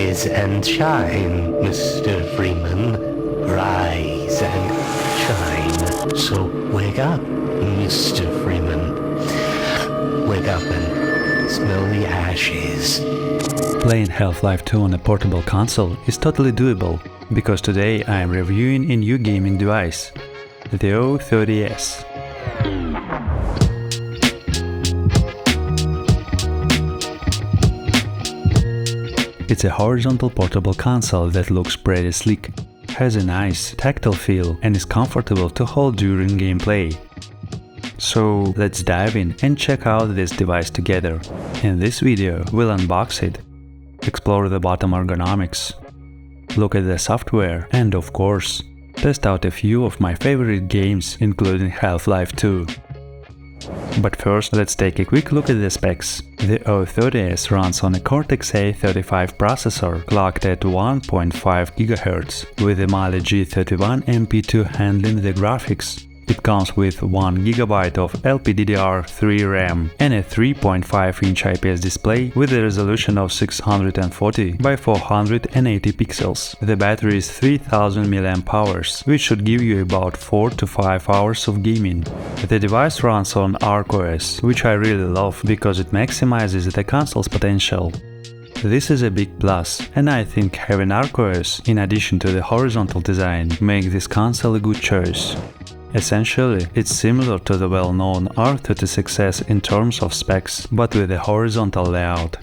Rise and shine, Mr. Freeman. Rise and shine. So wake up, Mr. Freeman. Wake up and smell the ashes. Playing Half-Life 2 on a portable console is totally doable, because today I am reviewing a new gaming device, the O30S. It's a horizontal portable console that looks pretty sleek, has a nice tactile feel and is comfortable to hold during gameplay. So let's dive in and check out this device together. In this video we'll unbox it, explore the bottom ergonomics, look at the software and of course test out a few of my favorite games including Half-Life 2. But first let's take a quick look at the specs. The O30S runs on a Cortex-A35 processor clocked at 1.5 GHz with a Mali G31 MP2 handling the graphics. It comes with 1 GB of LPDDR3 RAM and a 3.5-inch IPS display with a resolution of 640 by 480 pixels. The battery is 3000 mAh, which should give you about 4 to 5 hours of gaming. The device runs on ArkOS, which I really love because it maximizes the console's potential. This is a big plus, and I think having ArkOS, in addition to the horizontal design, makes this console a good choice. Essentially, it's similar to the well-known ArkOS in terms of specs, but with a horizontal layout.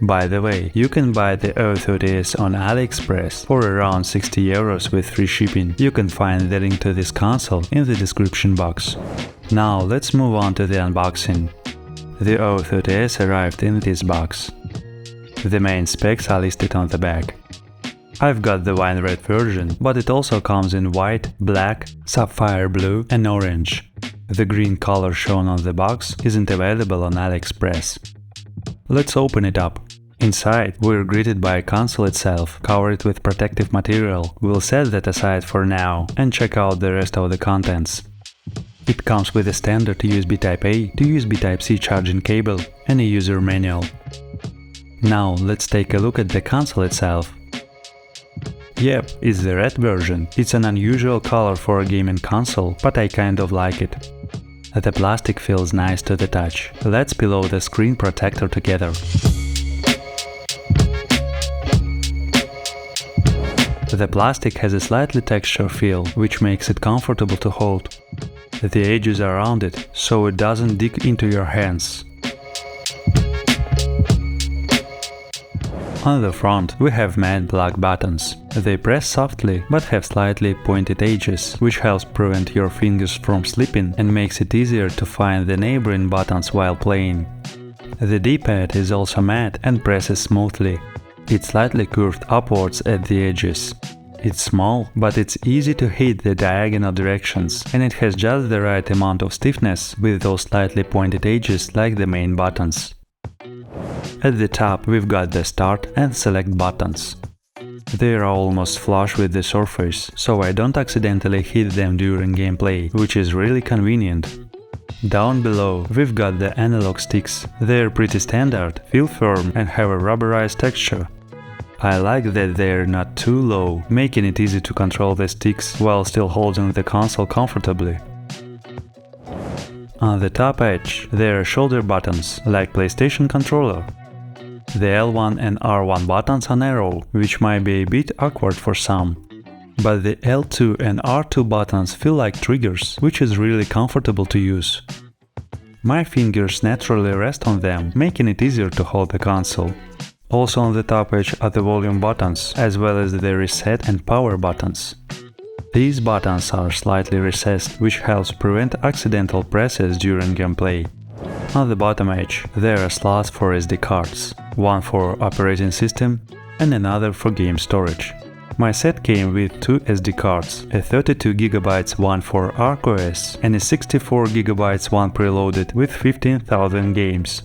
By the way, you can buy the O30S on AliExpress for around 60 euros with free shipping. You can find the link to this console in the description box. Now let's move on to the unboxing. The O30S arrived in this box. The main specs are listed on the back. I've got the wine red version, but it also comes in white, black, sapphire blue and orange. The green color shown on the box isn't available on AliExpress. Let's open it up. Inside, we're greeted by a console itself, covered with protective material. We'll set that aside for now and check out the rest of the contents. It comes with a standard USB Type-A to USB Type-C charging cable and a user manual. Now let's take a look at the console itself. Yep, it's the red version. It's an unusual color for a gaming console, but I kind of like it. The plastic feels nice to the touch. Let's peel off the screen protector together. The plastic has a slightly textured feel, which makes it comfortable to hold. The edges are rounded, so it doesn't dig into your hands. On the front we have matte black buttons. They press softly but have slightly pointed edges, which helps prevent your fingers from slipping and makes it easier to find the neighboring buttons while playing. The D-pad is also matte and presses smoothly. It's slightly curved upwards at the edges. It's small, but it's easy to hit the diagonal directions, and it has just the right amount of stiffness with those slightly pointed edges like the main buttons. At the top we've got the start and select buttons. They are almost flush with the surface, so I don't accidentally hit them during gameplay, which is really convenient. Down below we've got the analog sticks. They're pretty standard, feel firm and have a rubberized texture. I like that they're not too low, making it easy to control the sticks while still holding the console comfortably. On the top edge there are shoulder buttons, like PlayStation controller. The L1 and R1 buttons are narrow, which might be a bit awkward for some. But the L2 and R2 buttons feel like triggers, which is really comfortable to use. My fingers naturally rest on them, making it easier to hold the console. Also on the top edge are the volume buttons, as well as the reset and power buttons. These buttons are slightly recessed, which helps prevent accidental presses during gameplay. On the bottom edge there are slots for SD cards, one for operating system and another for game storage. My set came with two SD cards, a 32GB one for ArkOS and a 64GB one preloaded with 15,000 games.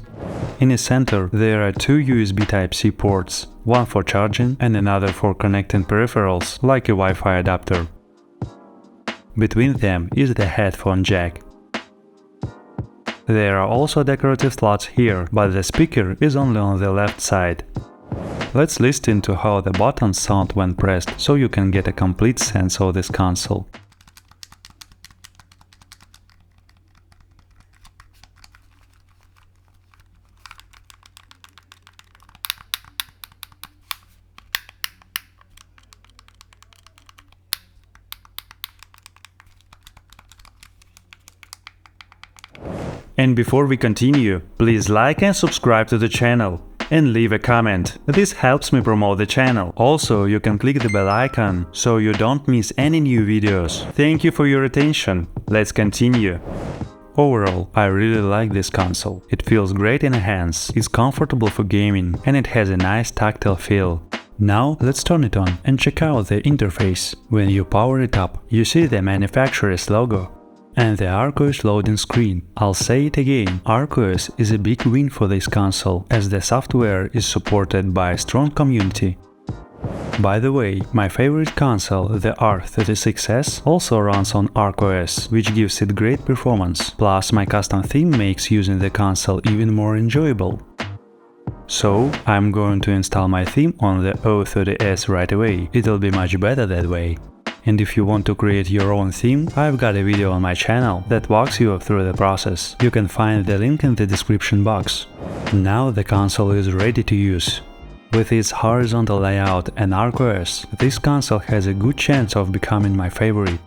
In the center there are two USB Type-C ports, one for charging and another for connecting peripherals like a Wi-Fi adapter. Between them is the headphone jack. There are also decorative slots here, but the speaker is only on the left side. Let's listen to how the buttons sound when pressed, so you can get a complete sense of this console. And before we continue, please like and subscribe to the channel and leave a comment. This helps me promote the channel. Also, you can click the bell icon so you don't miss any new videos. Thank you for your attention. Let's continue. Overall, I really like this console. It feels great in the hands, it's comfortable for gaming, and it has a nice tactile feel. Now let's turn it on and check out the interface. When you power it up, you see the manufacturer's logo and the ArkOS loading screen. I'll say it again, ArkOS is a big win for this console, as the software is supported by a strong community. By the way, my favorite console, the R36S, also runs on ArkOS, which gives it great performance, plus my custom theme makes using the console even more enjoyable. So, I'm going to install my theme on the O30S right away, it'll be much better that way. And if you want to create your own theme, I've got a video on my channel that walks you through the process. You can find the link in the description box. Now the console is ready to use. With its horizontal layout and ArkOS, this console has a good chance of becoming my favorite.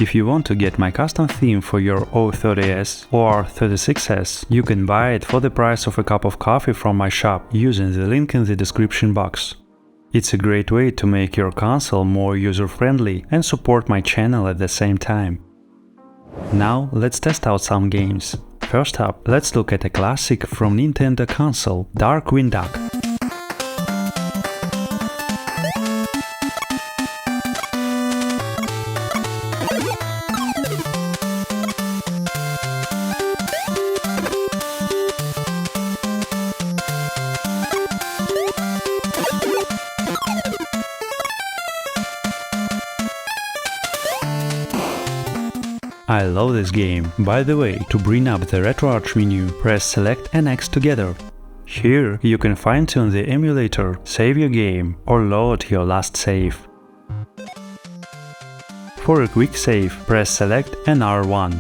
If you want to get my custom theme for your O30S or 36S, you can buy it for the price of a cup of coffee from my shop using the link in the description box. It's a great way to make your console more user-friendly and support my channel at the same time. Now let's test out some games. First up, let's look at a classic from Nintendo console, Darkwing Duck. I love this game. By the way, to bring up the RetroArch menu, press Select and X together. Here you can fine-tune the emulator, save your game or load your last save. For a quick save, press Select and R1.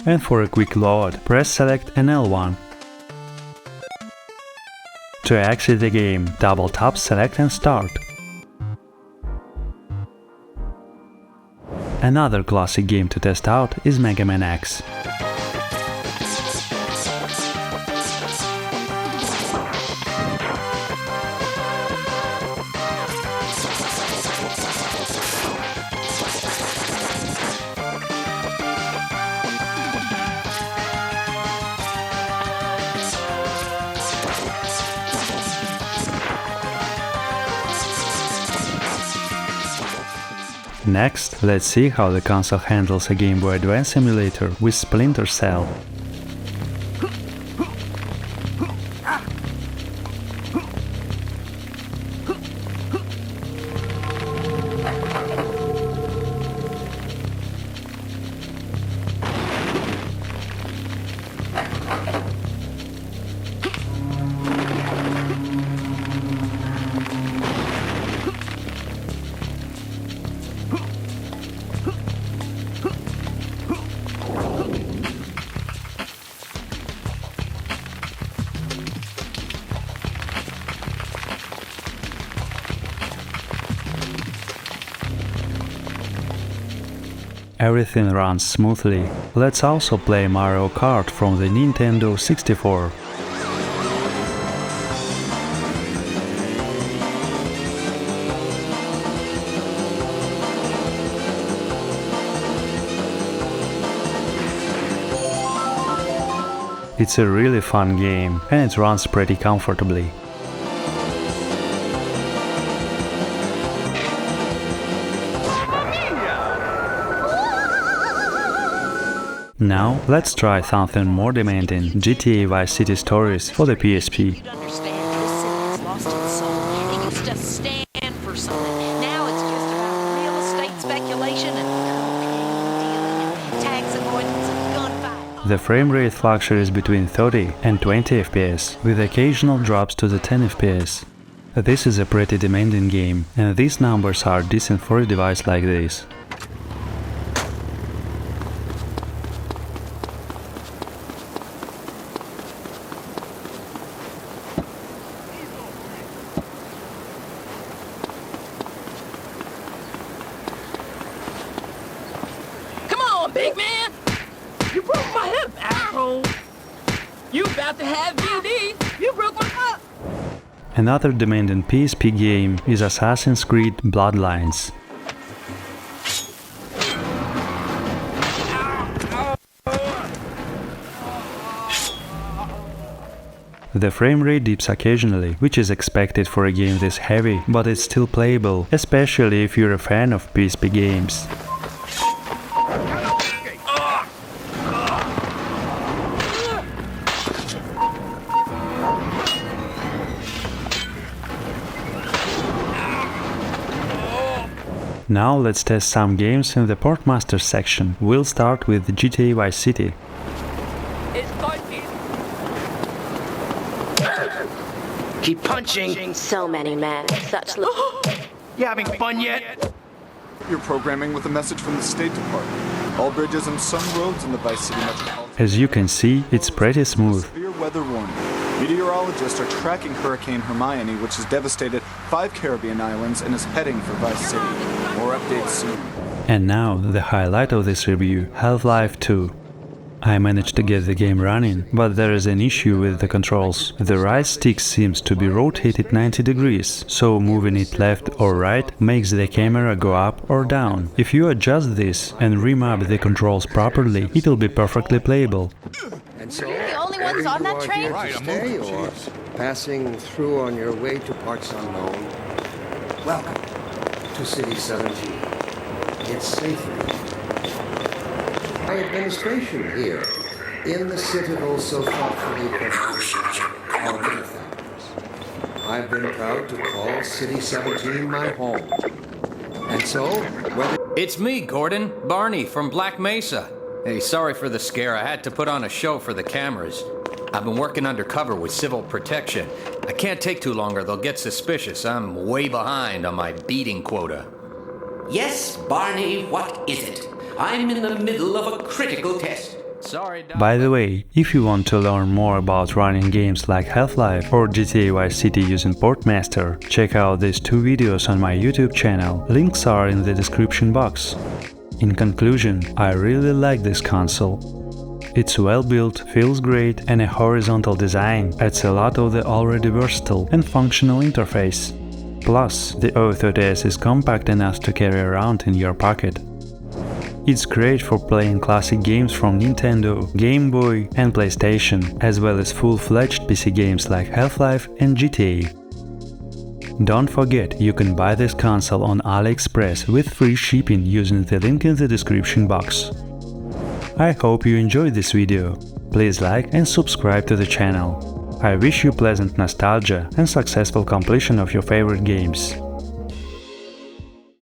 And for a quick load, press Select and L1. To exit the game, double tap Select and Start. Another classic game to test out is Mega Man X. Next, let's see how the console handles a Game Boy Advance emulator with Splinter Cell. Everything runs smoothly. Let's also play Mario Kart from the Nintendo 64. It's a really fun game and it runs pretty comfortably. Now, let's try something more demanding, GTA Vice City Stories for the PSP. Speculation and The frame rate fluctuates between 30 and 20 FPS, with occasional drops to the 10 FPS. This is a pretty demanding game, and these numbers are decent for a device like this. Big man! You broke my hip, asshole! You about to have VD! You broke my hip! Another demanding PSP game is Assassin's Creed Bloodlines. The frame rate dips occasionally, which is expected for a game this heavy, but it's still playable, especially if you're a fan of PSP games. Now let's test some games in the PortMaster section. We'll start with GTA Vice City. Keep punching! So many men, such You having fun yet? You're programming with a message from the State Department. All bridges and some roads in the Vice City metropolitan. As you can see, it's pretty smooth. Severe weather warning. Meteorologists are tracking Hurricane Hermione, which has devastated 5 Caribbean islands and is heading for Vice City. More updates soon. And now, the highlight of this review, Half-Life 2. I managed to get the game running, but there is an issue with the controls. The right stick seems to be rotated 90 degrees, so moving it left or right makes the camera go up or down. If you adjust this and remap the controls properly, it'll be perfectly playable. And so, the only ones on that train? Right, to stay or passing through on your way to parts unknown? Welcome to City 17. It's safer. My administration here, in the Citadel so thoughtfully prepared our benefactors. I've been proud to call City 17 my home. And so, whether... It's me, Gordon. Barney from Black Mesa. Hey, sorry for the scare. I had to put on a show for the cameras. I've been working undercover with civil protection. I can't take too long or they'll get suspicious. I'm way behind on my beating quota. Yes, Barney, what is it? I'm in the middle of a critical test. Sorry, Doc. By the way, if you want to learn more about running games like Half-Life or GTA Vice City using PortMaster, check out these 2 videos on my YouTube channel. Links are in the description box. In conclusion, I really like this console. It's well built, feels great, and a horizontal design adds a lot of the already versatile and functional interface. Plus, the O30S is compact enough to carry around in your pocket. It's great for playing classic games from Nintendo, Game Boy and PlayStation, as well as full-fledged PC games like Half-Life and GTA. Don't forget, you can buy this console on AliExpress with free shipping using the link in the description box. I hope you enjoyed this video. Please like and subscribe to the channel. I wish you pleasant nostalgia and successful completion of your favorite games.